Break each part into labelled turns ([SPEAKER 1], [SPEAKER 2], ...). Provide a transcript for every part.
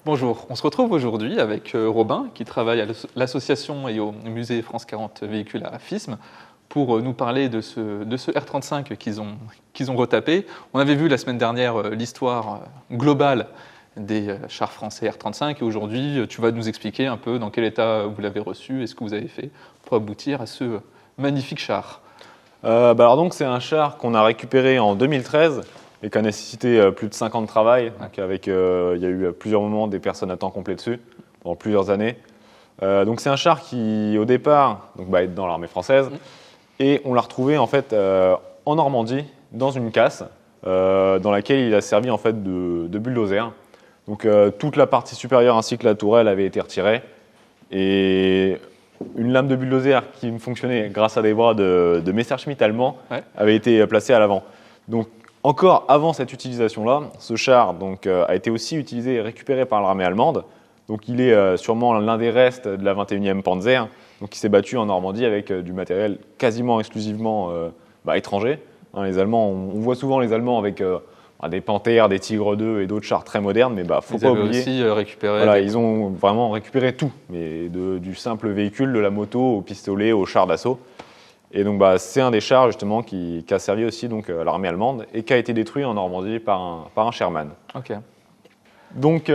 [SPEAKER 1] Bonjour, on se retrouve aujourd'hui avec Robin qui travaille à l'association et au musée France 40 Véhicules à FISM pour nous parler de ce R35 qu'ils ont retapé. On avait vu la semaine dernière l'histoire globale des chars français R35 et aujourd'hui tu vas nous expliquer un peu dans quel état vous l'avez reçu et ce que vous avez fait pour aboutir à ce magnifique char.
[SPEAKER 2] Alors donc c'est un char qu'on a récupéré en 2013 et qui a nécessité plus de 5 ans de travail. Donc il y a eu plusieurs moments des personnes à temps complet dessus, pendant plusieurs années. Donc c'est un char qui, au départ, est dans l'armée française. Et on l'a retrouvé en fait en Normandie, dans une casse, dans laquelle il a servi en fait de bulldozer. Donc toute la partie supérieure ainsi que la tourelle avait été retirée. Et une lame de bulldozer qui fonctionnait grâce à des bras de Messerschmitt allemand avait été placée à l'avant. Donc encore avant cette utilisation-là, ce char a été aussi utilisé et récupéré par l'armée allemande. Donc il est sûrement l'un des restes de la 21e Panzer, qui s'est battu en Normandie avec du matériel quasiment exclusivement étranger. Les Allemands, on voit souvent les Allemands avec des Panthers, des Tigre 2 et d'autres chars très modernes, mais faut pas oublier.
[SPEAKER 1] Aussi récupéré.
[SPEAKER 2] Voilà, ils ont vraiment récupéré tout, mais du simple véhicule, de la moto au pistolet, au char d'assaut. Et donc c'est un des chars justement qui a servi aussi à l'armée allemande et qui a été détruit en Normandie par un Sherman.
[SPEAKER 1] Okay.
[SPEAKER 2] Donc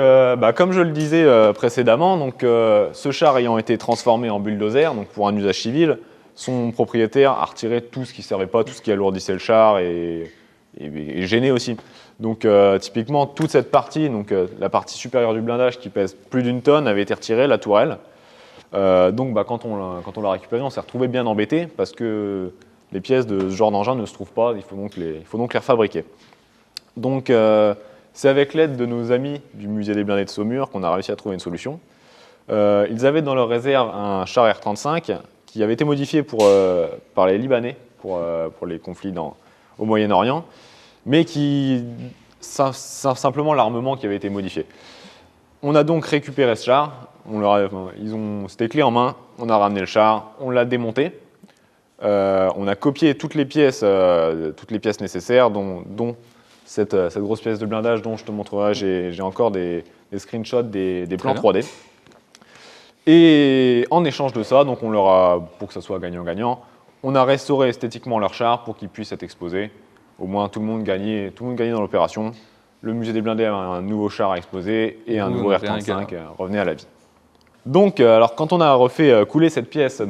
[SPEAKER 2] comme je le disais précédemment, ce char ayant été transformé en bulldozer pour un usage civil, son propriétaire a retiré tout ce qui ne servait pas, tout ce qui alourdissait le char et gênait aussi. Donc typiquement toute cette partie, la partie supérieure du blindage qui pèse plus d'1 tonne avait été retirée, la tourelle. Quand on l'a récupéré, on s'est retrouvé bien embêté parce que les pièces de ce genre d'engin ne se trouvent pas, il faut donc les refabriquer. Donc c'est avec l'aide de nos amis du musée des blindés de Saumur qu'on a réussi à trouver une solution. Ils avaient dans leur réserve un char R35 qui avait été modifié par les Libanais pour les conflits au Moyen-Orient, mais simplement l'armement qui avait été modifié. On a donc récupéré ce char, c'était clé en main, on a ramené le char, on l'a démonté, on a copié toutes les pièces nécessaires, dont cette grosse pièce de blindage dont je te montrerai, j'ai encore des screenshots des plans 3D. Et en échange de ça, pour que ça soit gagnant-gagnant, on a restauré esthétiquement leur char pour qu'ils puissent être exposés. Au moins tout le monde gagnait dans l'opération. Le musée des blindés a un nouveau char à exposer et un nouveau R35 revenait à la vie. Donc, alors quand on a refait couler cette pièce,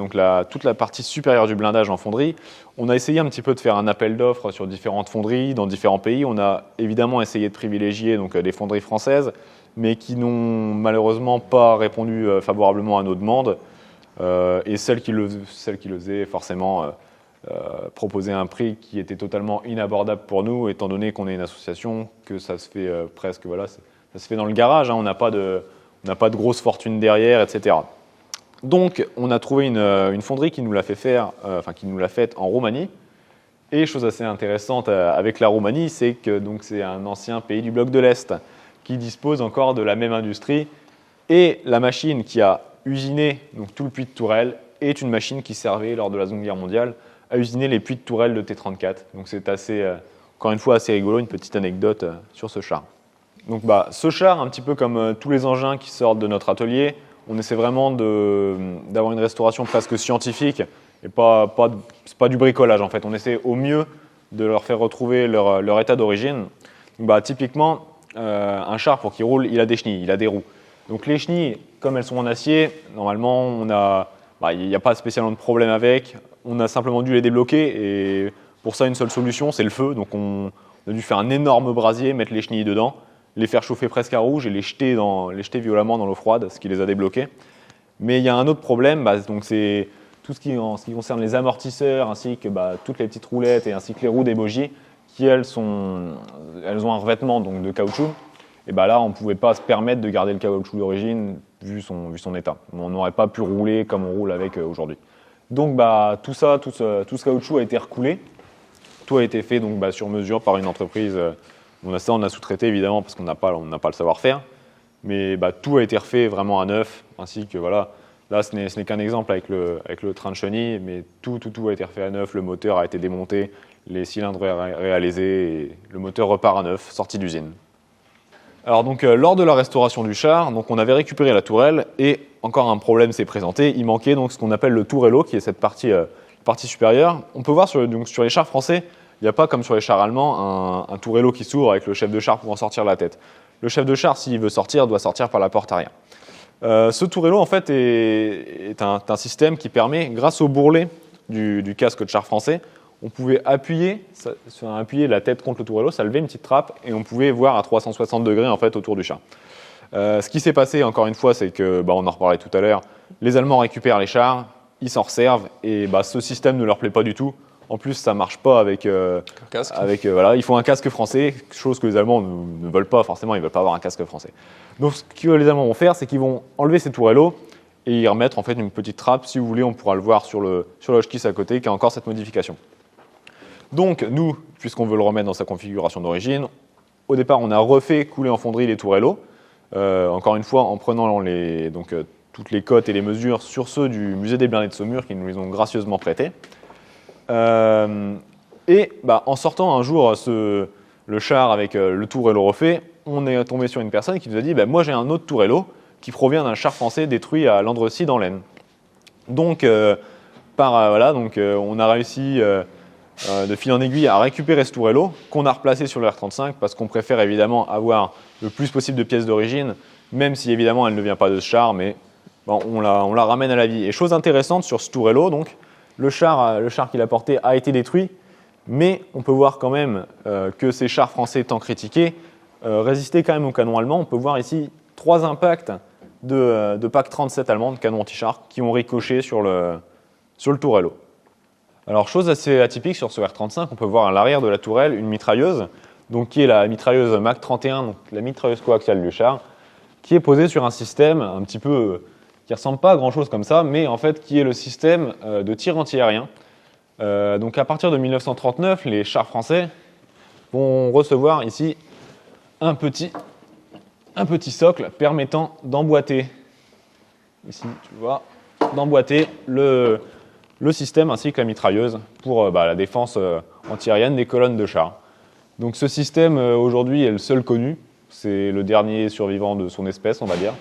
[SPEAKER 2] toute la partie supérieure du blindage en fonderie, on a essayé un petit peu de faire un appel d'offres sur différentes fonderies dans différents pays. On a évidemment essayé de privilégier des fonderies françaises, mais qui n'ont malheureusement pas répondu favorablement à nos demandes. Et celles qui le faisaient, forcément, proposer un prix qui était totalement inabordable pour nous, étant donné qu'on est une association, que ça se fait ça se fait dans le garage, on n'a pas de grosse fortune derrière, etc. Donc, on a trouvé une fonderie qui nous l'a faite en Roumanie. Et chose assez intéressante avec la Roumanie, c'est que c'est un ancien pays du bloc de l'Est qui dispose encore de la même industrie. Et la machine qui a usiné tout le puits de Tourelle est une machine qui servait lors de la Seconde Guerre mondiale à usiner les puits de Tourelle de T-34. Donc c'est encore une fois assez rigolo, une petite anecdote sur ce char. Donc ce char, un petit peu comme tous les engins qui sortent de notre atelier, on essaie vraiment d'avoir une restauration presque scientifique et c'est pas du bricolage en fait. On essaie au mieux de leur faire retrouver leur état d'origine. Typiquement, un char pour qu'il roule, il a des chenilles, il a des roues. Donc les chenilles, comme elles sont en acier, normalement il n'y a pas spécialement de problème avec. On a simplement dû les débloquer et pour ça une seule solution, c'est le feu. Donc on a dû faire un énorme brasier, mettre les chenilles dedans, les faire chauffer presque à rouge et les jeter violemment dans l'eau froide, ce qui les a débloqués. Mais il y a un autre problème, c'est tout ce qui concerne les amortisseurs ainsi que toutes les petites roulettes et ainsi que les roues des bogies qui elles ont un revêtement de caoutchouc. Et là on ne pouvait pas se permettre de garder le caoutchouc d'origine vu son état. On n'aurait pas pu rouler comme on roule avec aujourd'hui. Donc tout ce caoutchouc a été recoulé Tout a été fait donc, sur mesure par une entreprise. On a sous-traité évidemment parce qu'on n'a pas le savoir-faire. Mais tout a été refait vraiment à neuf, ainsi que voilà. Là, ce n'est qu'un exemple avec le train de chenille, mais tout a été refait à neuf. Le moteur a été démonté, les cylindres réalisés, et le moteur repart à neuf, sorti d'usine. Alors donc, lors de la restauration du char, donc, on avait récupéré la tourelle et encore un problème s'est présenté. Il manquait donc ce qu'on appelle le tourello, qui est cette partie supérieure. On peut voir sur les chars français, il n'y a pas comme sur les chars allemands un tourello qui s'ouvre avec le chef de char pour en sortir la tête. Le chef de char, s'il veut sortir, doit sortir par la porte arrière. Ce tourello, en fait, est un système qui permet, grâce au bourrelet du casque de char français, on pouvait appuyer la tête contre le tourello, ça levait une petite trappe et on pouvait voir à 360 degrés en fait, autour du char. Ce qui s'est passé, encore une fois, c'est que, on en reparlait tout à l'heure, les Allemands récupèrent les chars, ils s'en resservent et ce système ne leur plaît pas du tout. En plus, ça ne marche pas avec il faut un casque français, chose que les Allemands ne veulent pas forcément, ils ne veulent pas avoir un casque français. Donc ce que les Allemands vont faire, c'est qu'ils vont enlever ces tourellos et y remettre en fait une petite trappe. Si vous voulez, on pourra le voir sur le Hotchkiss à côté, qui a encore cette modification. Donc nous, puisqu'on veut le remettre dans sa configuration d'origine, au départ, on a refait couler en fonderie les tourellos. Encore une fois, en prenant toutes les cotes et les mesures sur ceux du musée des blindés de Saumur, qui nous les ont gracieusement prêtés. En sortant un jour le char avec le tourello refait, on est tombé sur une personne qui nous a dit moi j'ai un autre tourello qui provient d'un char français détruit à Landrecies dans l'Aisne. Donc, on a réussi de fil en aiguille à récupérer ce tourello qu'on a replacé sur le R35 parce qu'on préfère évidemment avoir le plus possible de pièces d'origine, même si évidemment elle ne vient pas de ce char, mais on la ramène à la vie. Et chose intéressante sur ce tourello, donc, le char qu'il a porté a été détruit, mais on peut voir quand même que ces chars français tant critiqués résistaient quand même au canon allemand. On peut voir ici 3 impacts de PAC 37 allemand, de canon anti-char, qui ont ricoché sur le tourello. Alors, chose assez atypique sur ce R35, on peut voir à l'arrière de la tourelle une mitrailleuse, donc, qui est la mitrailleuse MAC 31, donc la mitrailleuse coaxiale du char, qui est posée sur un système un petit peu qui ne ressemble pas à grand-chose comme ça, mais en fait qui est le système de tir antiaérien. Donc à partir de 1939, les chars français vont recevoir ici un petit socle permettant d'emboîter, ici tu vois, d'emboîter le système ainsi que la mitrailleuse pour la défense antiaérienne des colonnes de chars. Donc ce système aujourd'hui est le seul connu, c'est le dernier survivant de son espèce, on va dire.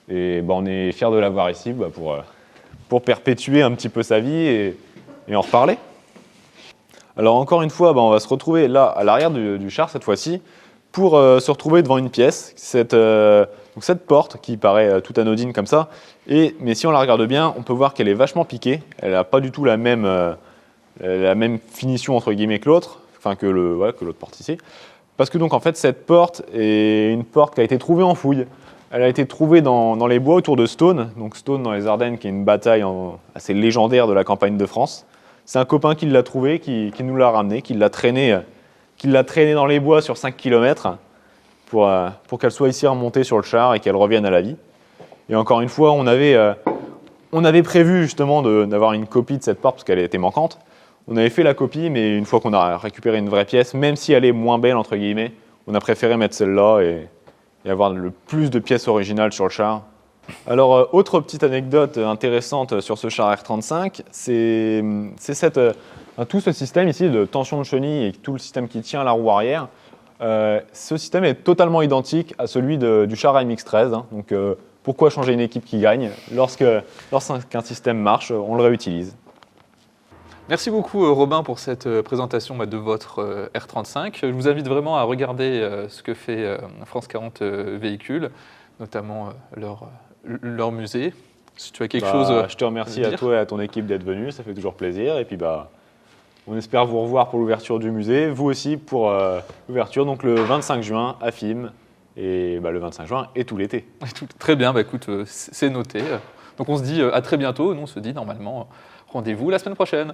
[SPEAKER 2] Et on est fiers de l'avoir ici pour perpétuer un petit peu sa vie et en reparler. Alors encore une fois, on va se retrouver là à l'arrière du char cette fois-ci pour se retrouver devant une pièce, cette porte qui paraît toute anodine comme ça. Mais si on la regarde bien, on peut voir qu'elle est vachement piquée. Elle n'a pas du tout la même finition entre guillemets que l'autre, que l'autre porte ici. Parce que donc en fait cette porte est une porte qui a été trouvée en fouille. Elle a été trouvée dans les bois autour de Stone, donc Stone dans les Ardennes, qui est une bataille assez légendaire de la campagne de France. C'est un copain qui l'a trouvée, qui nous l'a ramenée, qui l'a traînée dans les bois sur 5 km pour qu'elle soit ici remontée sur le char et qu'elle revienne à la vie. Et encore une fois, on avait prévu justement d'avoir une copie de cette porte parce qu'elle était manquante. On avait fait la copie, mais une fois qu'on a récupéré une vraie pièce, même si elle est moins belle, entre guillemets, on a préféré mettre celle-là et avoir le plus de pièces originales sur le char. Alors, autre petite anecdote intéressante sur ce char R35, c'est tout ce système ici de tension de chenille et tout le système qui tient la roue arrière. Ce système est totalement identique à celui du char AMX-13. Donc, pourquoi changer une équipe qui gagne ? Lorsqu'un système marche, on le réutilise.
[SPEAKER 1] Merci beaucoup Robin pour cette présentation de votre R35. Je vous invite vraiment à regarder ce que fait France 40 Véhicules, notamment leur musée. Si tu as quelque chose à dire.
[SPEAKER 2] Je te remercie à toi et à ton équipe d'être venus, ça fait toujours plaisir. Et puis on espère vous revoir pour l'ouverture du musée, vous aussi pour l'ouverture, donc le 25 juin à Fismes, et le 25 juin et tout l'été.
[SPEAKER 1] Très bien, écoute, c'est noté. Donc on se dit à très bientôt, nous on se dit normalement rendez-vous la semaine prochaine.